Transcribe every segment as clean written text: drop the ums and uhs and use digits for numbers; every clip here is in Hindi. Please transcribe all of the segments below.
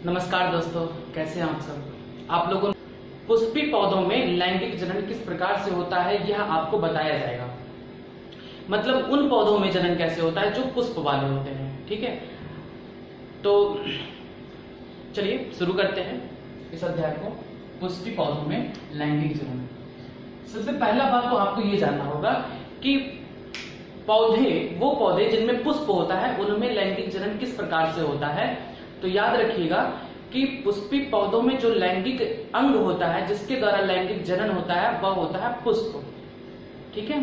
नमस्कार दोस्तों, कैसे हैं आप सब। आप लोगों पुष्पी पौधों में लैंगिक जनन किस प्रकार से होता है यह आपको बताया जाएगा। मतलब उन पौधों में जनन कैसे होता है जो पुष्प वाले होते हैं। ठीक है, तो चलिए शुरू करते हैं इस अध्याय को। पुष्पी पौधों में लैंगिक जनन। सबसे पहला बात तो आपको ये जानना होगा कि वो पौधे जिनमें पुष्प होता है उनमें लैंगिक जनन किस प्रकार से होता है। तो याद रखिएगा कि पुष्पी पौधों में जो लैंगिक अंग होता है जिसके द्वारा लैंगिक जनन होता है वह होता है पुष्प। ठीक है,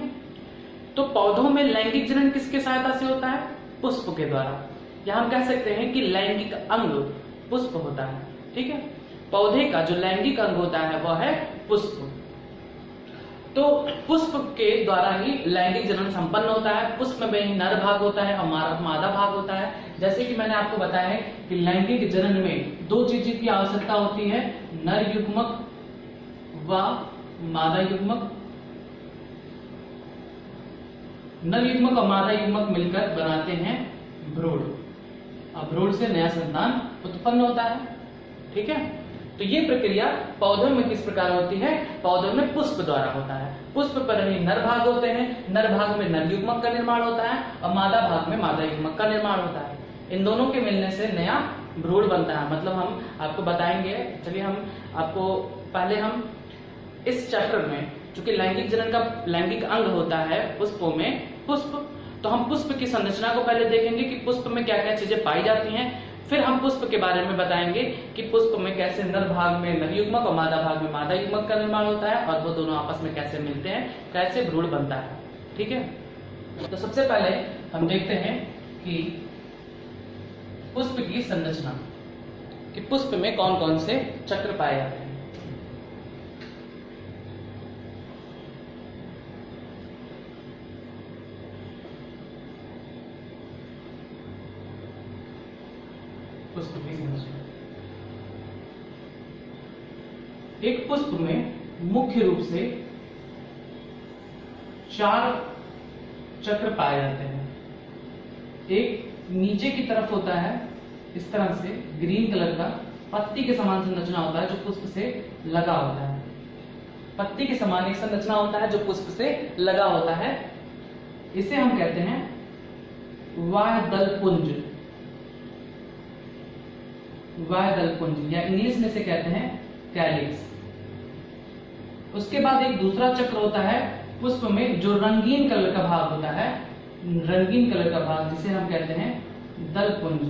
तो पौधों में लैंगिक जनन किसके सहायता से होता है? पुष्प के द्वारा। या हम कह सकते हैं कि लैंगिक अंग पुष्प होता है। ठीक है, पौधे का जो लैंगिक अंग होता है वह है पुष्प। तो पुष्प के द्वारा ही लैंगिक जनन संपन्न होता है। पुष्प में ही नर भाग होता है और मादा भाग होता है। जैसे कि मैंने आपको बताया है कि लैंगिक जनन में दो चीजों की आवश्यकता होती है, नर युग्मक व मादा युग्मक। नर युग्मक और मादा युग्मक मिलकर बनाते हैं भ्रूण और भ्रूण से नया संतान उत्पन्न होता है। ठीक है, तो ये प्रक्रिया पौधों में किस प्रकार होती है? पौधों में पुष्प द्वारा होता है। पुष्प पर ही नर भाग होते हैं, नर भाग में नर युग्मक का निर्माण होता है और मादा भाग में मादा युग्मक का निर्माण होता है। इन दोनों के मिलने से नया भ्रूण बनता है। मतलब हम आपको बताएंगे। चलिए हम आपको पहले हम इस चैप्टर में, चूंकि लैंगिक जनन का लैंगिक अंग होता है पुष्पों में पुष्प, तो हम पुष्प की संरचना को पहले देखेंगे कि पुष्प में क्या क्या चीजें पाई जाती हैं। फिर हम पुष्प के बारे में बताएंगे कि पुष्प में कैसे नर भाग में नर युग्मक और मादा भाग में मादा युग्मक का निर्माण होता है और वो दोनों आपस में कैसे मिलते हैं, कैसे भ्रूण बनता है। ठीक है, तो सबसे पहले हम देखते हैं कि पुष्प की संरचना, कि पुष्प में कौन कौन से चक्र पाए जाते हैं। पुष्प की संरचना, एक पुष्प में मुख्य रूप से 4 चक्र पाए जाते हैं। एक नीचे की तरफ होता है, इस तरह से ग्रीन कलर का पत्ती के समान संरचना होता है जो पुष्प से लगा होता है। पत्ती के समान एक संरचना होता है जो पुष्प से लगा होता है। इसे हम कहते हैं वायदलपुंज। वायदलपुंज या इंग्लिश में से कहते हैं कैलिक्स। उसके बाद एक दूसरा चक्र होता है पुष्प में जो रंगीन कलर का भाग होता है, रंगीन कलर का भाग जिसे हम कहते हैं दलपुंज,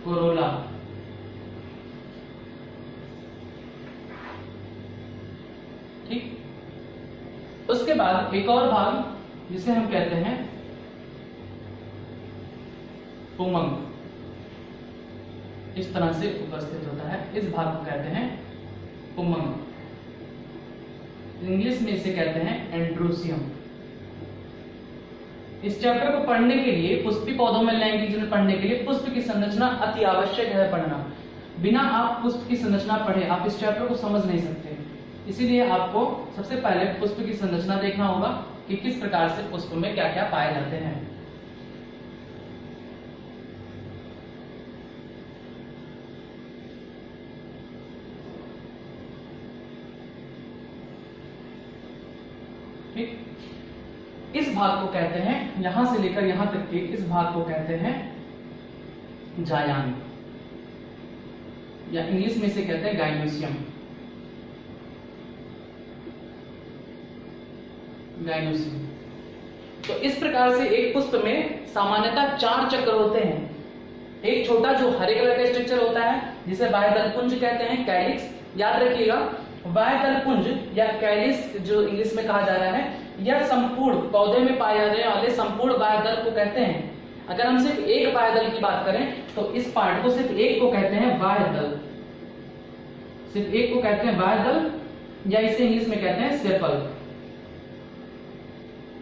कोरोला। ठीक, उसके बाद एक और भाग जिसे हम कहते हैं पुमंग, इस तरह से उपस्थित होता है। इस भाग को कहते हैं पुमंग। इंग्लिश में इसे कहते हैं एंड्रोसियम। इस चैप्टर को पढ़ने के लिए, पुष्पी पौधों में लैंगिक जनन पढ़ने के लिए पुष्प की संरचना अति आवश्यक है पढ़ना। बिना आप पुष्प की संरचना पढ़े आप इस चैप्टर को समझ नहीं सकते। इसीलिए आपको सबसे पहले पुष्प की संरचना देखना होगा कि किस प्रकार से पुष्प में क्या क्या पाए जाते हैं। ठीक, इस भाग को कहते हैं, यहां से लेकर यहां तक के इस भाग को कहते हैं जायान, या इंग्लिश में इसे कहते हैं गाइनोसियम। गाइनोसियम। तो इस प्रकार से एक पुष्प में सामान्यतः 4 चक्र होते हैं। एक छोटा जो हरे कलर का स्ट्रक्चर होता है जिसे वायदलपुंज कहते हैं, कैलिक्स। याद रखिएगा, वायदलपुंज या कैलिस जो इंग्लिश में कहा जा रहा है, यह संपूर्ण पौधे में पाए जाने वाले संपूर्ण वायदल को कहते हैं। अगर हम सिर्फ एक वायदल की बात करें तो इस पार्ट को, सिर्फ एक को कहते हैं वायदल, सिर्फ एक को कहते हैं वायदल, या इसे इंग्लिश में कहते हैं सेपल।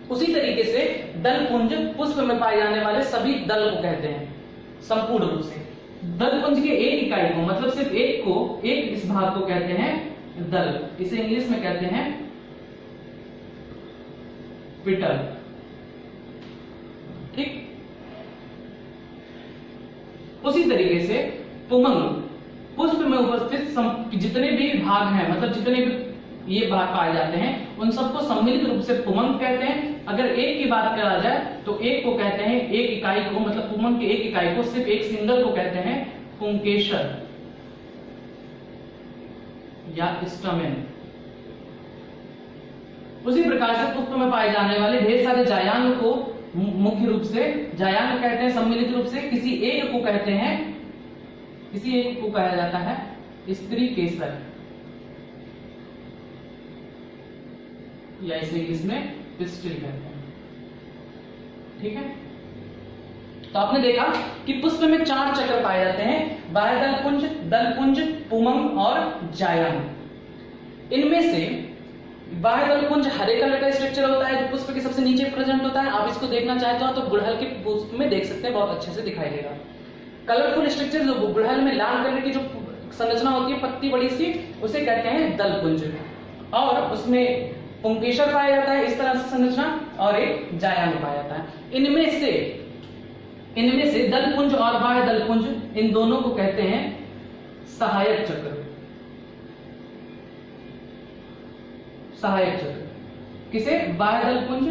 उसी तरीके से दलपुंज पुष्प में पाए जाने वाले सभी दल को कहते हैं संपूर्ण रूप से। दलपुंज के एक इकाई को, मतलब सिर्फ एक को, एक इस भाग को कहते हैं दल। इसे इंग्लिश में कहते हैं पिटल। ठीक, उसी तरीके से पुमंग पुष्प में उपस्थित जितने भी भाग हैं, मतलब जितने भी ये भाग पाए जाते हैं, उन सबको सम्मिलित रूप से पुमंग कहते हैं। अगर एक की बात करा जाए तो एक को कहते हैं, एक इकाई को, मतलब पुमंग की एक इकाई को, सिर्फ एक सिंगल को कहते हैं पुंकेसर या स्टमेन। उसी प्रकार से पुष्प में पाए जाने वाले ढेर सारे जायांग को मुख्य रूप से जायांग कहते हैं, सम्मिलित रूप से किसी एक को कहते हैं, किसी एक को कहा जाता है स्त्री केसर, या इसे इंग्लिश में पिस्टिल कहते हैं। ठीक है, तो आपने देखा कि पुष्प में 4 चक्र पाए जाते हैं, बाह्य दलपुंज, दलपुंज, पुमंग और जायांग। इनमें से बाह्य दलपुंज हरे कलर का स्ट्रक्चर होता है जो पुष्प के सबसे नीचे प्रेजेंट होता है। आप इसको देखना चाहते हो तो गुड़हल के पुष्प में देख सकते हैं, बहुत अच्छे से दिखाई देगा। कलरफुल स्ट्रक्चर जो गुड़हल में लाल कलर की जो संरचना होती है, पत्ती बड़ी सी, उसे कहते हैं दलपुंज, और उसमें पुंकेसर पाया जाता है इस तरह से संरचना, और एक जायांग पाया जाता है। इनमें से दलपुंज और बाह्य दलपुंज, इन दोनों को कहते हैं सहायक चक्र। सहायक चक्र किसे? बाह्य दलपुंज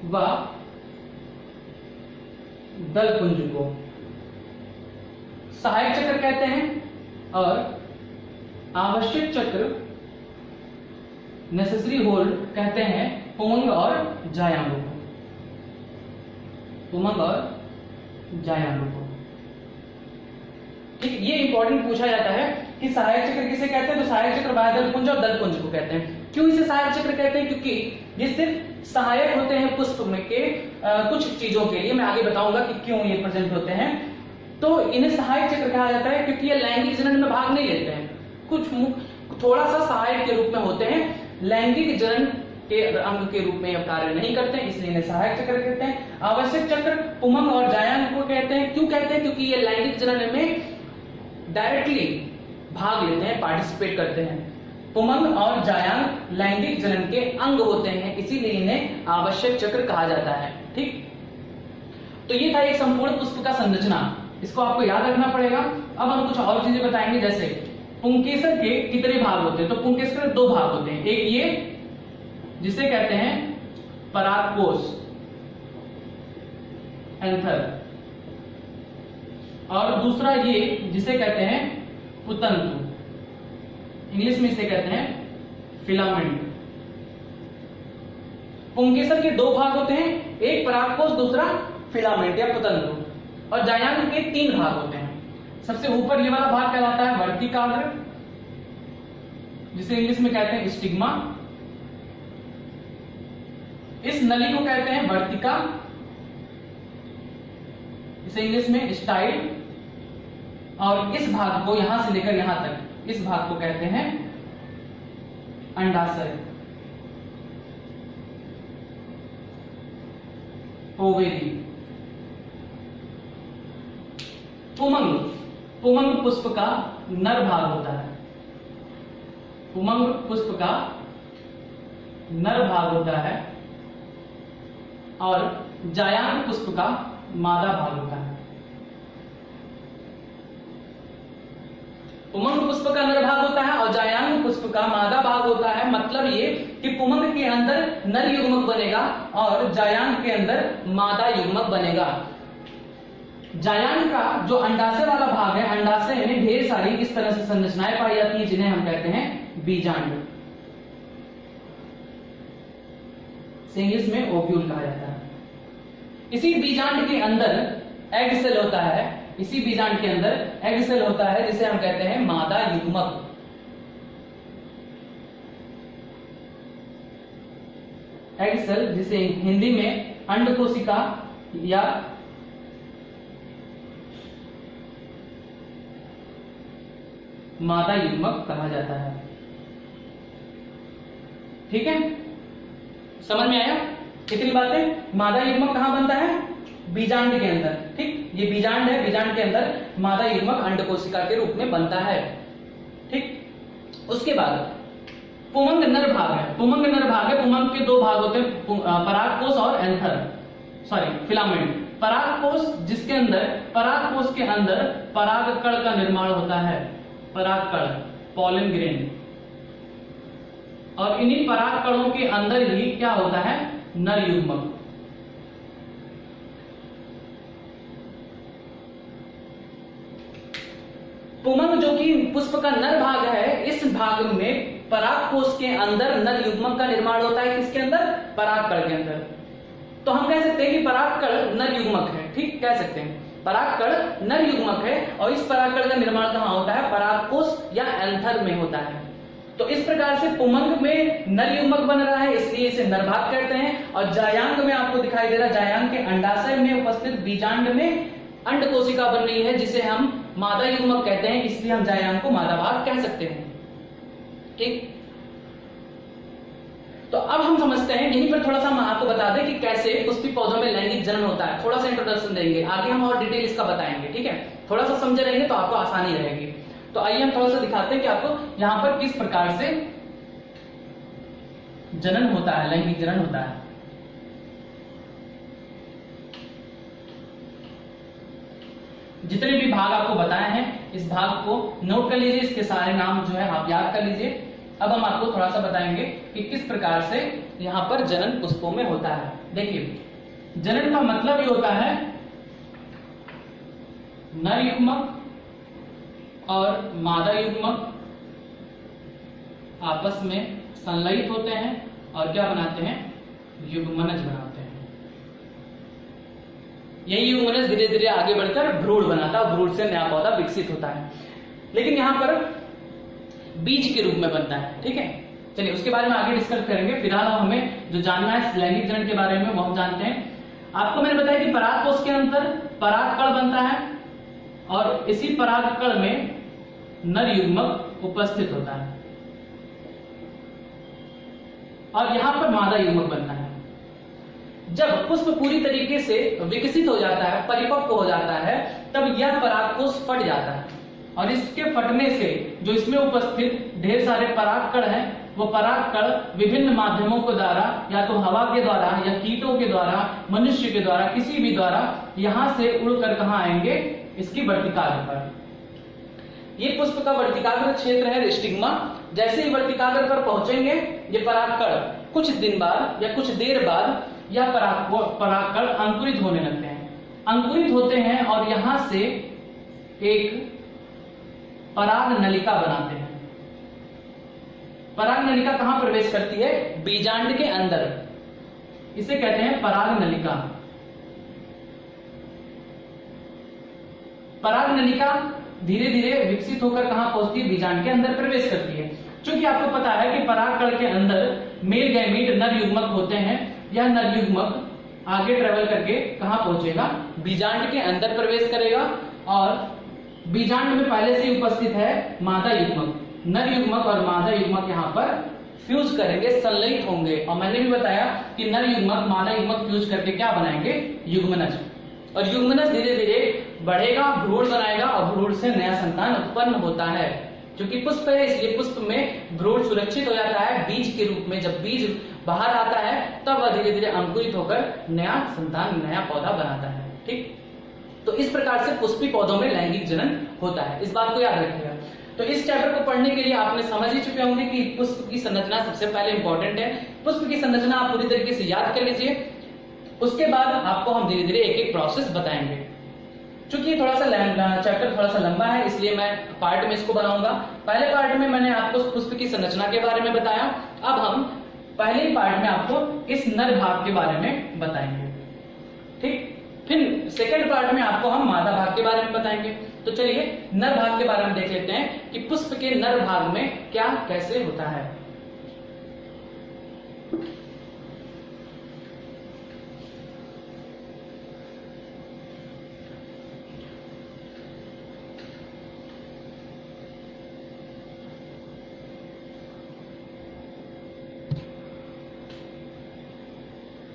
व दलपुंज को सहायक चक्र कहते हैं, और आवश्यक चक्र नेसेसरी होल्ड कहते हैं पुमंग और जायांग को। पुमंग और जायांग को, ठीक, ये इंपॉर्टेंट पूछा जाता है कि सहायक चक्र किसे कहते हैं। तो सहायक चक्र बाह्य दलपुंज और दलपुंज को कहते हैं। क्यों इसे सहायक चक्र कहते हैं? क्योंकि ये सिर्फ सहायक होते हैं पुष्प में के कुछ चीजों के लिए। मैं आगे बताऊंगा कि क्यों ये प्रेजेंट होते हैं। तो इन्हें सहायक चक्र कहा जाता है क्योंकि ये लैंगिक जनन में भाग नहीं लेते हैं, कुछ थोड़ा सा सहायक के रूप में होते हैं, लैंगिक जनन के अंग के रूप में यह कार्य नहीं करते हैं, इसलिए इन्हें सहायक चक्र कहते हैं। आवश्यक चक्र पुमंग और जायांग को कहते हैं। क्यों कहते हैं? क्योंकि ये लैंगिक जनन में डायरेक्टली भाग लेते हैं, पार्टिसिपेट करते हैं। पुमंग और जायांग लैंगिक जनन के अंग होते हैं, इसीलिए इन्हें आवश्यक चक्र कहा जाता है। ठीक, तो ये था एक संपूर्ण पुष्प का संरचना, इसको आपको याद रखना पड़ेगा। अब हम कुछ और चीजें बताएंगे, जैसे पुंकेसर के कितने भाग होते हैं। तो पुंकेसर के 2 भाग होते हैं, एक ये जिसे कहते हैं परागकोश एंथर, और दूसरा ये जिसे कहते हैं पुतंतु, इंग्लिश में इसे कहते हैं फिलामेंट। पुंकेसर के 2 भाग होते हैं, एक परागकोश, दूसरा फिलामेंट या पुतंतु, और जायांग के 3 भाग होते हैं। सबसे ऊपर ये वाला भाग कहलाता है वर्तिकाग्र, जिसे इंग्लिश में कहते हैं स्टिग्मा। इस नली को कहते हैं वर्तिका, इसे इंग्लिश में स्टाइल, और इस भाग को यहां से लेकर यहां तक, इस भाग को कहते हैं अंडाशय, ओवेरी। पुमंग, पुमंग पुष्प का नर भाग होता है। पुमंग पुष्प का नर भाग होता है, और जायांग पुष्प का मादा भाग होता है। पुमंग पुष्प का नर भाग होता है और जायांग पुष्प का मादा भाग होता है। मतलब ये कि पुमंग के अंदर नर युग्मक बनेगा और जायांग के अंदर मादा युग्मक बनेगा। जायांग का जो अंडाशय वाला भाग है, अंडाशय में ढेर सारी इस तरह से संरचनाएं पाई जाती हैं, जिन्हें हम कहते हैं बीजांड, इंग्लिश में ओव्यूल कहा जाता है। इसी बीजांड के अंदर एग सेल होता है, इसी बीजांड के अंदर एग सेल होता है, जिसे हम कहते हैं मादा युग्मक। एग सेल, जिसे हिंदी में अंड कोशिका या मादा युग्मक कहा जाता है। ठीक है, समझ में आया कितनी बातें? मादा युग्मक कहां बनता है? बीजांड के अंदर। ठीक, ये बीजांड है, बीजांड के अंदर मादा युग्मक अंड कोशिका के रूप में बनता है। ठीक, उसके बाद पुमंग नर भाग है। पुमंग नर भाग है, पुमंग के 2 भाग होते हैं, परागकोश और एंथर, सॉरी फिलामेंट। परागकोश जिसके अंदर परागकोश के अंदर परागकण का निर्माण होता है, परागकण पॉलन ग्रेन, और इन्हीं परागकणों के अंदर ही क्या होता है, नर युग्मक। पुमंग जो कि पुष्प का नर भाग है, इस भाग में परागकोश के अंदर नर युग्मक का निर्माण होता है। किसके अंदर, परागकण के अंदर। तो हम कह सकते हैं कि परागकण नर युग्मक है, ठीक कह सकते हैं, परागकण नर युग्मक है। और इस परागकण का निर्माण कहां होता है, परागकोश या एंथर में होता है। तो इस प्रकार से पुमंग में नर युग्मक बन रहा है, इसलिए इसे नरभाग कहते हैं। और जायांग में आपको दिखाई दे रहा है, जायांग के अंडाशय में उपस्थित बीजांड में अंड कोशिका बन रही है, जिसे हम मादा युग्मक कहते हैं, इसलिए हम जायांग को मादा भाग कह सकते हैं। ठीक, तो अब हम समझते हैं, यहीं पर थोड़ा सा हम आपको बता दें कि कैसे पुष्पी पौधों में लैंगिक जनन होता है। थोड़ा सा इंट्रोडक्शन देंगे, आगे हम और डिटेल इसका बताएंगे। ठीक है, थोड़ा सा समझे रहेंगे तो आपको आसानी रहेगी। तो आइए हम थोड़ा सा दिखाते हैं कि आपको यहां पर किस प्रकार से जनन होता है, लैंगिक जनन होता है। जितने भी भाग आपको बताए हैं, इस भाग को नोट कर लीजिए, इसके सारे नाम जो है आप याद कर लीजिए। अब हम आपको थोड़ा सा बताएंगे कि किस प्रकार से यहां पर जनन पुष्पों में होता है। देखिए, जनन का मतलब ये होता है नर युग्मक और मादा युग्मक आपस में संलयित होते हैं और क्या बनाते हैं, युग्मनज बनाते हैं। यही युग्मनज धीरे धीरे आगे बढ़कर भ्रूण बनाता है, भ्रूण से नया पौधा विकसित होता है। लेकिन यहां पर बीज के रूप में बनता है। ठीक है, चलिए उसके बारे में आगे डिस्कस करेंगे। फिलहाल हमें जो जानना है लैंगिक जनन के बारे में वो हम जानते हैं। आपको मैंने बताया कि परागकोश के अंदर परागकण बनता है और इसी परागकण में नर युग्मक उपस्थित होता है और यहां पर मादा युग्मक बनता है। जब पुष्प पूरी तरीके से विकसित हो जाता है, परिपक्व हो जाता है, तब यह परागकोश फट जाता है और इसके फटने से जो इसमें उपस्थित ढेर सारे परागकण हैं, वो परागकण विभिन्न माध्यमों के द्वारा, या तो हवा के द्वारा या कीटों के द्वारा, मनुष्य के द्वारा, किसी भी द्वारा यहां से उड़कर कहां आएंगे, इसकी वर्तिकाग्र पर। ये पुष्प का वर्तिकाग्र क्षेत्र है, स्टिग्मा। जैसे ही वर्तिकाग्र पर पहुंचेंगे, ये परागकण कुछ दिन बाद या कुछ देर बाद यह परागकण अंकुरित होने लगते हैं। अंकुरित होते हैं और यहां से एक पराग नलिका बनाते हैं। पराग नलिका कहां प्रवेश करती है, बीजांड के अंदर। इसे कहते हैं पराग नलिका। पराग नलिका धीरे धीरे विकसित होकर कहां पहुंचती है, बीजांड के अंदर प्रवेश करती है। क्योंकि आपको पता है कि परागकण के अंदर मेल गैमीट नर युग्मक होते हैं। यह नर युग्मक आगे ट्रेवल करके कहां पहुंचेगा, बीजांड के अंदर प्रवेश करेगा और बीजांड में पहले से उपस्थित है मादा युग्मक। नर युग्मक और मादा युग्मक यहाँ पर फ्यूज करेंगे, संलयित होंगे। और मैंने भी बताया कि नर युग्मक मादा युग्मक फ्यूज करके क्या बनाएंगे, युग्मनज। और युग्मनज धीरे धीरे बढ़ेगा, भ्रूण बनाएगा और भ्रूण से नया संतान उत्पन्न होता है। क्योंकि पुष्प है इसलिए पुष्प में भ्रूण सुरक्षित हो जाता है बीज के रूप में। जब बीज बाहर आता है तब वह धीरे धीरे अंकुरित होकर नया संतान, नया पौधा बनाता है। ठीक, तो इस प्रकार से पुष्पी पौधों में लैंगिक जनन होता है, इस बात को याद रखिएगा। तो इस चैप्टर को पढ़ने के लिए आपने समझ ही चुके होंगे कि पुष्प की संरचना सबसे पहले इंपॉर्टेंट है। पुष्प की संरचना आप पूरी तरीके से याद कर लीजिए, उसके बाद आपको हम धीरे धीरे एक एक प्रोसेस बताएंगे। चूंकि थोड़ा सा चैप्टर थोड़ा सा लंबा है, इसलिए मैं पार्ट में इसको बनाऊंगा। पहले पार्ट में मैंने आपको पुष्प की संरचना के बारे में बताया, अब हम पहले ही पार्ट में आपको इस नर भाग के बारे में बताएंगे। ठीक, फिर सेकंड पार्ट में आपको हम मादा भाग के बारे में बताएंगे। तो चलिए नर भाग के बारे में देख लेते हैं कि पुष्प के नर भाग में क्या कैसे होता है।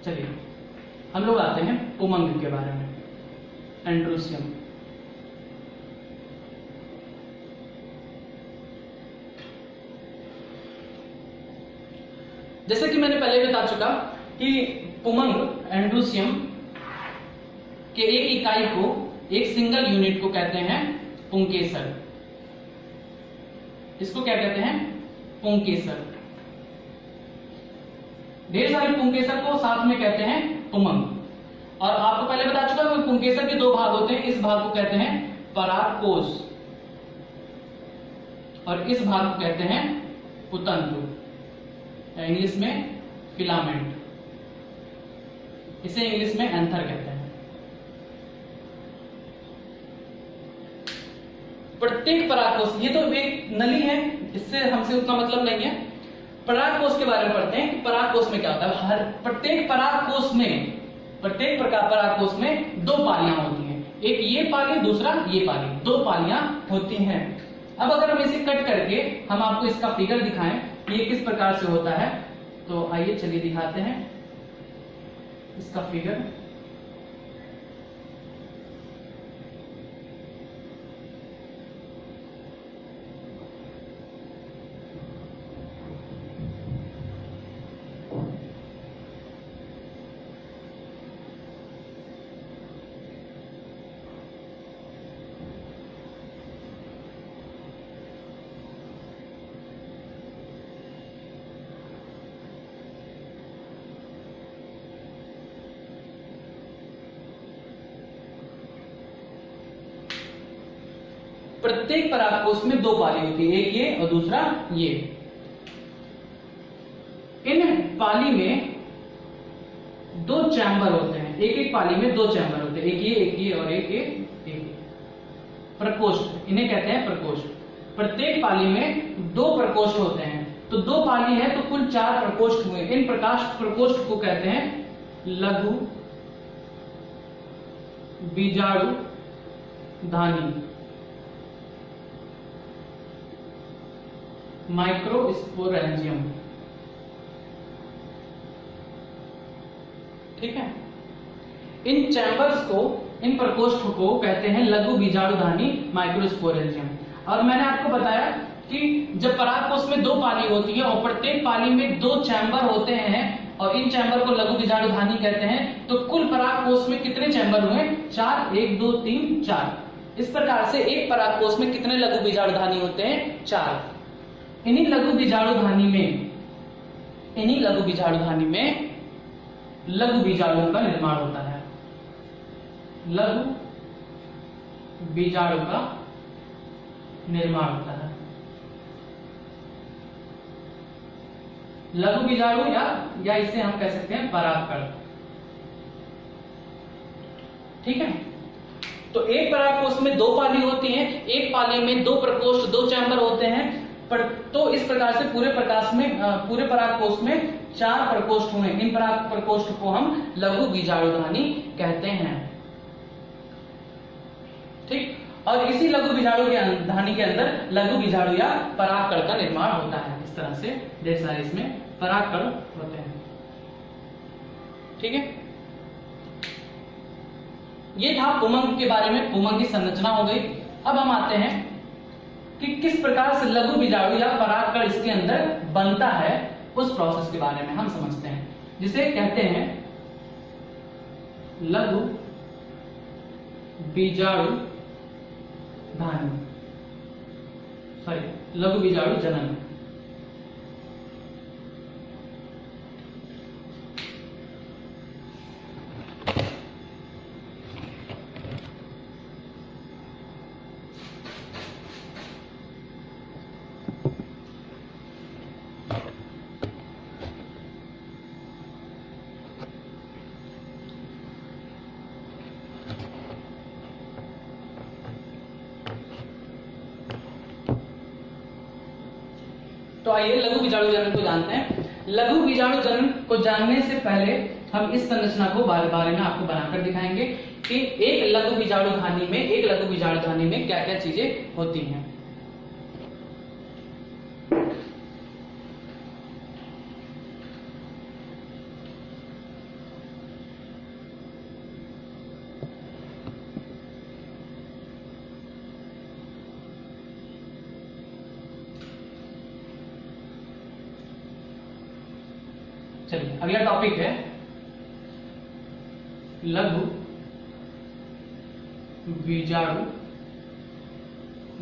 चलिए हम लोग आते हैं पुमंग के बारे में, एंड्रोसियम। जैसे कि मैंने पहले बता चुका कि पुमंग, एंड्रोसियम कि एक इकाई को, एक सिंगल यूनिट को कहते हैं पुंकेसर। इसको क्या कहते हैं? पुंकेसर। ढेर सारे पुंकेसर को साथ में कहते हैं पुमंग। और आपको पहले बता चुका हूं पुंकेसर के दो भाग होते हैं, इस भाग को कहते हैं परागकोश और इस भाग को कहते हैं पुतंतु, इंग्लिश में फिलामेंट, इसे इंग्लिश में एंथर कहते हैं। प्रत्येक परागकोश, ये तो एक नली है, इससे हमसे उतना मतलब नहीं है। परागकोश के बारे में पढ़ते हैं। परागकोश में क्या होता है? हर प्रत्येक परागकोश में, प्रत्येक प्रकार परागकोश में दो पालियां होती हैं, एक ये पाली, दूसरा ये पाली, दो पालियां होती हैं। अब अगर हम इसे कट करके हम आपको इसका फिगर दिखाएं कि ये किस प्रकार से होता है, तो आइए चलिए दिखाते हैं इसका फिगर। प्रत्येक परागकोश में दो पाली होती है, एक ये और दूसरा ये। इन पाली में दो चैम्बर होते हैं, एक एक पाली में दो चैम्बर होते हैं, एक ये और एक प्रकोष्ठ, इन्हें कहते हैं प्रकोष्ठ। प्रत्येक पाली में दो प्रकोष्ठ होते हैं, तो दो पाली है तो कुल 4 प्रकोष्ठ हुए। इन प्रकोष्ठ को कहते हैं लघु बीजाणु धानी, माइक्रोस्पोरेंजियम। ठीक है, इन चैम्बर्स को, इन प्रकोष्ठ को कहते हैं लघु बीजाणुधानी माइक्रोस्पोरेंजियम। और मैंने आपको बताया कि जब परागकोश में दो पाली होती है और प्रत्येक पाली में दो चैम्बर होते हैं और इन चैम्बर को लघु बीजाणुधानी कहते हैं, तो कुल परागकोश में कितने चैम्बर हुए? 4, 1 2 3 4। इस प्रकार से एक परागकोश में कितने लघु बीजाणुधानी होते हैं? 4। इन्हीं लघु बीजाणुधानी में लघु बीजाणुओं का निर्माण होता है। लघु बीजाणु का निर्माण होता है। लघु बीजाणु या इसे हम कह सकते हैं परागकण। ठीक है, तो एक परागकोश में दो पाली होती है, एक पाली में दो प्रकोष्ठ, दो चैम्बर होते हैं। तो इस प्रकार से पूरे परागकोश में 4 प्रकोष्ठ हुए। इन प्रकोष्ठ को हम लघु बीजाणुधानी कहते हैं। ठीक, और इसी लघु बीजाणुधानी के अंदर लघु बीजाणु या परागकण का निर्माण होता है। इस तरह से ढेर सारे इसमें परागकण होते हैं। ठीक है, ये था पुमंग के बारे में, पुमंग की संरचना हो गई। अब हम आते हैं कि किस प्रकार से लघु बीजाणु या परागकण इसके अंदर बनता है, उस प्रोसेस के बारे में हम समझते हैं, जिसे कहते हैं लघु बीजाणु धानी, लघु बीजाणु जनन। तो आइए लघु बीजाणु जनन को जानते हैं। लघु बीजाणु जनन को जानने से पहले हम इस संरचना को बारे में आपको बनाकर दिखाएंगे कि एक लघु बीजाणुधानी में क्या क्या चीजें होती हैं। चलिए अगला टॉपिक है लघु बीजाणु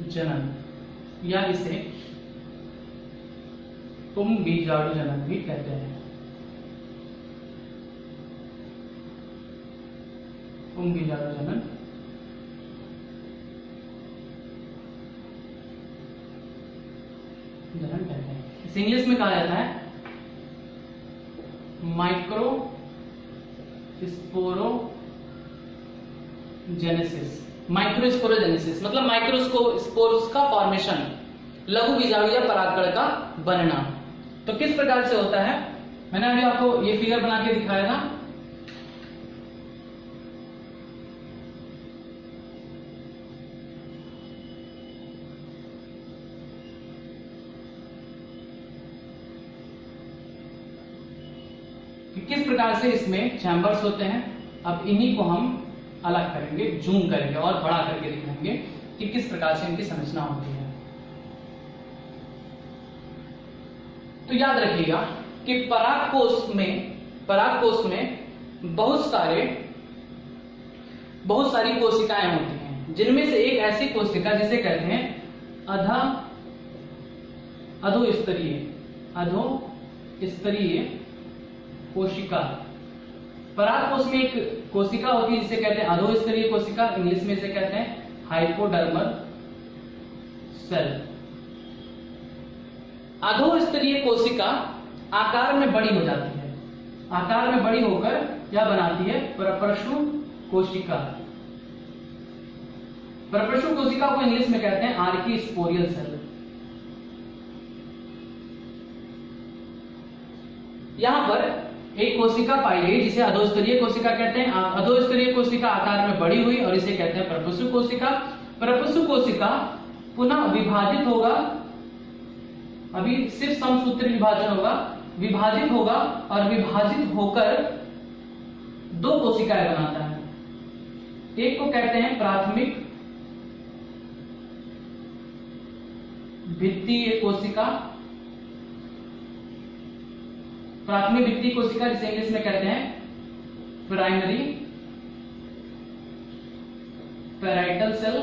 जनन या इसे पुंबीजाणु जनन भी कहते हैं। पुंबीजाणु जनन कहते हैं। इसे इंग्लिश में कहा जाता है माइक्रोस्पोरोजेनेसिस। माइक्रोस्पोरोजेनेसिस मतलब माइक्रोस्पोर्स का फॉर्मेशन, लघु बीजाणु या परागकण का बनना। तो किस प्रकार से होता है, मैंने अभी आपको ये फिगर बना के दिखाया था। किस प्रकार से इसमें चैम्बर्स होते हैं। अब इन्हीं को हम अलग करेंगे, जूम करेंगे और बड़ा करके दिखाएंगे कि किस प्रकार से इनकी संरचना होती है। तो याद रखिएगा कि परागकोश में बहुत सारी कोशिकाएं होती हैं, जिनमें से एक ऐसी कोशिका जिसे कहते हैं अधोस्तरीय कोशिका। परागकोश में एक कोशिका होती है जिसे कहते हैं अधोस्तरीय कोशिका, इंग्लिश में इसे कहते हैं हाइपोडर्मल सेल। अधोस्तरीय कोशिका आकार में बड़ी हो जाती है, आकार में बड़ी होकर यह बनाती है परपरशु कोशिका। परपरशु कोशिका को इंग्लिश में कहते हैं आर्कीस्पोरियल सेल। यहां पर एक कोशिका पाई गई जिसे अधोस्तरीय कोशिका कहते हैं। अधोस्तरीय कोशिका आकार में बड़ी हुई और इसे कहते हैं परपरशु कोशिका। परपरशु कोशिका पुनः विभाजित होगा, अभी सिर्फ समसूत्री विभाजन होगा, विभाजित होगा और विभाजित होकर दो कोशिकाएं बनाता है। एक को कहते हैं प्राथमिक भित्तीय कोशिका, प्राथमिक भित्तीय कोशिका जिसे इंग्लिश में कहते हैं प्राइमरी पैराइटल सेल।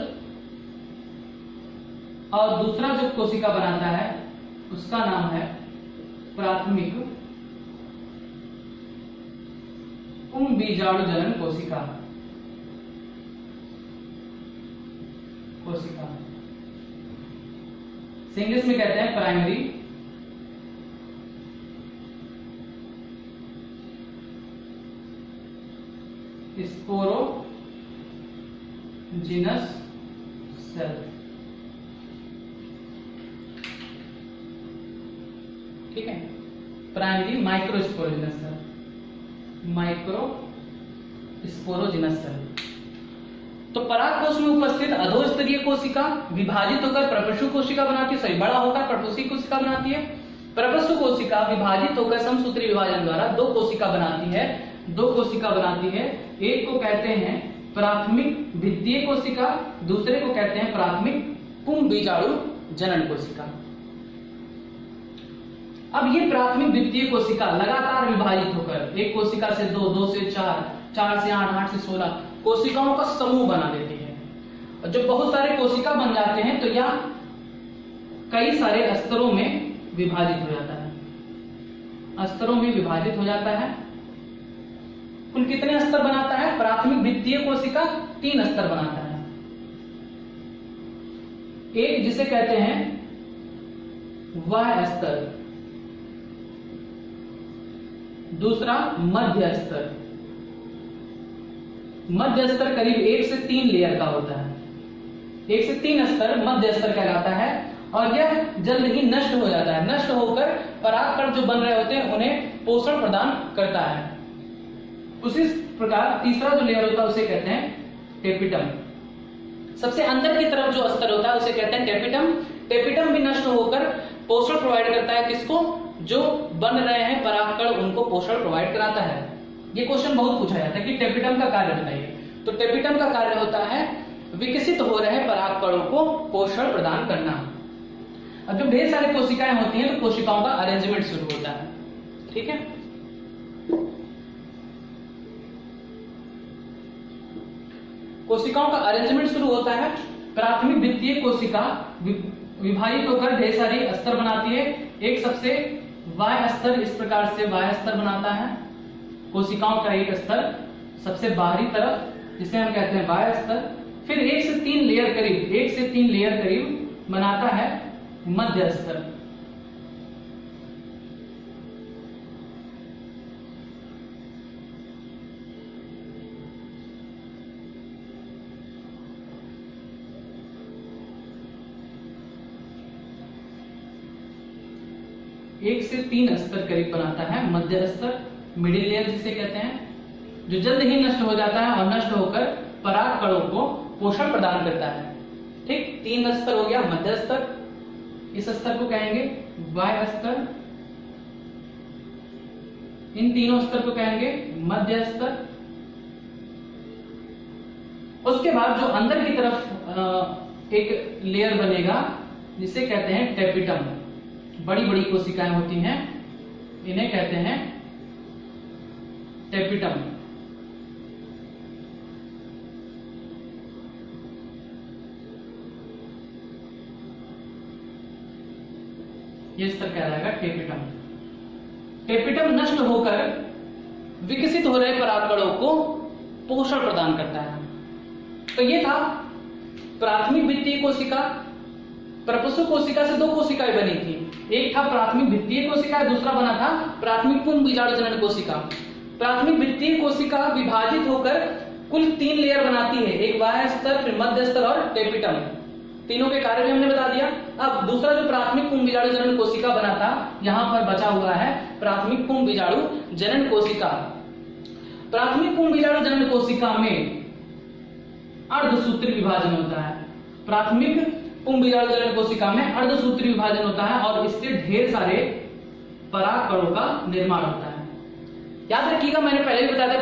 और दूसरा जो कोशिका बनाता है उसका नाम है प्राथमिक पुंबीजाणु जनन कोशिका। इंग्लिश में कहते हैं प्राइमरी स्पोरोजिनस सेल। ठीक है, primary microsporogenous cell, microsporogenous cell. तो परागकोश में उपस्थित अधोस्तरीय कोशिका विभाजित होकर परपरशु कोशिका बनाती है, सॉरी बड़ा होकर परपरशु कोशिका बनाती है। परपरशु कोशिका विभाजित होकर समसूत्री विभाजन द्वारा दो कोशिका बनाती है। एक को कहते हैं प्राथमिक भित्तीय कोशिका, दूसरे को कहते हैं प्राथमिक पुंबीजाणु जनन कोशिका। अब ये प्राथमिक भित्तीय कोशिका लगातार विभाजित होकर एक कोशिका से दो से चार, 4 से 8, 8 से 16 कोशिकाओं का समूह बना देती है। और जब बहुत सारे कोशिका बन जाते हैं तो यह कई सारे स्तरों में विभाजित हो जाता है। स्तरों में विभाजित हो जाता है। कुल कितने स्तर बनाता है? प्राथमिक भित्तीय कोशिका 3 स्तर बनाता है। एक जिसे कहते हैं वह स्तर, दूसरा मध्य स्तर। मध्य स्तर करीब 1 से 3 लेयर का होता है। 1 से 3 स्तर मध्य स्तर कहलाता है और यह जल्द ही नष्ट हो जाता है। नष्ट होकर परागकण जो बन रहे होते हैं उन्हें पोषण प्रदान करता है। उसी प्रकार तीसरा जो लेयर होता है उसे कहते हैं टेपिटम। सबसे अंदर की तरफ जो स्तर होता है उसे कहते हैं टेपिटम। टेपिटम भी नष्ट होकर पोषण प्रोवाइड करता है किसको? जो बन रहे हैं परागकण उनको पोषण प्रोवाइड कराता है। ये क्वेश्चन बहुत पूछा जाता है कि टेपिटम का कार्य बताइए। तो टेपिटम का कार्य होता है विकसित हो रहे परागकणों को पोषण प्रदान करना। अब जब ढेर सारी कोशिकाएं होती हैं तो कोशिकाओं का अरेंजमेंट शुरू होता है। ठीक है, कोशिकाओं का अरेंजमेंट शुरू होता है। प्राथमिक द्वितीय कोशिका विभाजित होकर ढेर सारी स्तर बनाती है। एक सबसे वाह्य स्तर इस प्रकार से वाह्य स्तर बनाता है, कोशिकाओं का एक स्तर सबसे बाहरी तरफ जिसे हम कहते हैं वाह्य स्तर। फिर 1 से 3 लेयर करीब बनाता है मध्य स्तर। एक से 3 स्तर करीब बनाता है मध्य स्तर, मिडिल लेयर जिसे कहते हैं, जो जल्द ही नष्ट हो जाता है और नष्ट होकर पराग कणों को पोषण प्रदान करता है। ठीक, 3 स्तर हो गया मध्य स्तर, इस स्तर को कहेंगे वाह्य स्तर, इन तीनों स्तर को कहेंगे मध्य स्तर। उसके बाद जो अंदर की तरफ एक लेयर बनेगा जिसे कहते हैं टेपिटम, बड़ी बड़ी कोशिकाएं होती हैं, इन्हें कहते हैं टेपिटम। ये स्तर कहलाएगा टेपिटम। टेपिटम नष्ट होकर विकसित हो रहे परागकणों को पोषण प्रदान करता है। तो ये था प्राथमिक द्वितीय कोशिका। प्रपुष्प कोशिका से 2 कोशिकाएं बनी थी, एक था प्राथमिक द्वितीय कोशिका, दूसरा बना था प्राथमिक पुंज बीजाणु जनन कोशिका। प्राथमिक द्वितीय कोशिका विभाजित होकर कुल 3 लेयर बनाती है, एक बाह्य स्तर, फिर मध्य स्तर और टेपिटम। तीनों के कार्य भी हमने बता दिया। अब दूसरा जो प्राथमिक पुंज बीजाणु जनन कोशिका बना था, यहां पर बचा हुआ है प्राथमिक पुंज बीजाणु जनन कोशिका। प्राथमिक पुंज बीजाणु जनन कोशिका में अर्धसूत्री विभाजन होता है। प्राथमिक पुंज बीजाणु जनन कोशिका में अर्धसूत्री विभाजन होता है और इससे ढेर सारे पराग कणों का निर्माण होता है। याद रखिएगा, मैंने पहले भी बताया था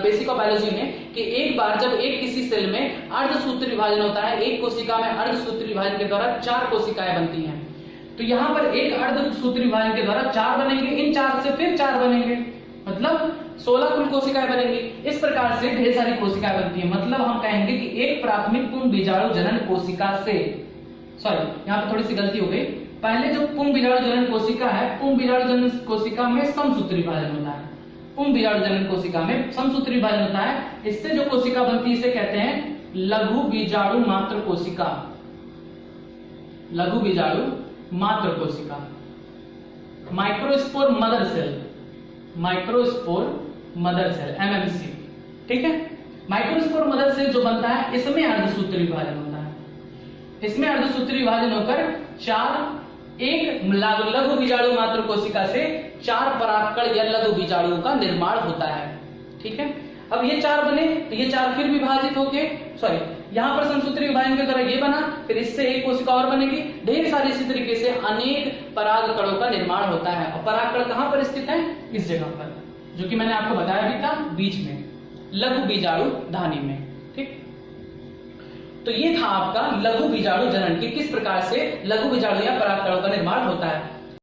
बेसिक ऑफ बायोलॉजी में कि एक बार जब एक किसी सेल में अर्धसूत्री विभाजन होता है, एक कोशिका में अर्धसूत्री विभाजन के द्वारा 4 कोशिकाएं बनती हैं। तो यहाँ पर एक अर्धसूत्री विभाजन के द्वारा 4 बनेंगे, इन 4 से फिर 4 बनेंगे, मतलब 16 कुल कोशिकाएं बनेंगी। इस प्रकार से ढेर सारी कोशिकाएं बनती हैं। मतलब हम कहेंगे कि एक प्राथमिक पुंज बीजाणु जनन कोशिका से, सॉरी यहाँ पर थोड़ी सी गलती हो गई, पहले जो पुंज बीजाणु जनन कोशिका है, पुंज बीजाणु जनन कोशिका में समसूत्री विभाजन होता है। पुंज बीजाणु जनन कोशिका में समसूत्री विभाजन होता है। इससे जो कोशिका बनती है इसे कहते हैं लघु बीजाणु मात्र कोशिका। लघु बीजाणु मात्र कोशिका, microspore mother cell, microspore mother cell MMC। ठीक है, माइक्रोस्पोर मदर सेल जो बनता है इसमें अर्धसूत्री विभाजन होता है। इसमें अर्धसूत्री विभाजन होकर एक लघु बीजाणु मात्र कोशिका से 4 परागकण या लघु बीजाणुओं का निर्माण होता है। ठीक है, अब ये 4 बने तो ये 4 फिर विभाजित होके, सॉरी यहाँ पर समसूत्री विभाजन के द्वारा ये बना, फिर इससे एक कोशिका और बनेगी, ढेर सारी इसी तरीके से अनेक परागकणों का निर्माण होता है। और परागकण कहां पर स्थित है? इस जगह पर, जो कि मैंने आपको बताया भी था, बीच में लघु बीजाणु धानी में। ठीक, तो ये था आपका लघु बीजाणु जनन की किस प्रकार से लघु बीजाणु या परागकणों का निर्माण होता है।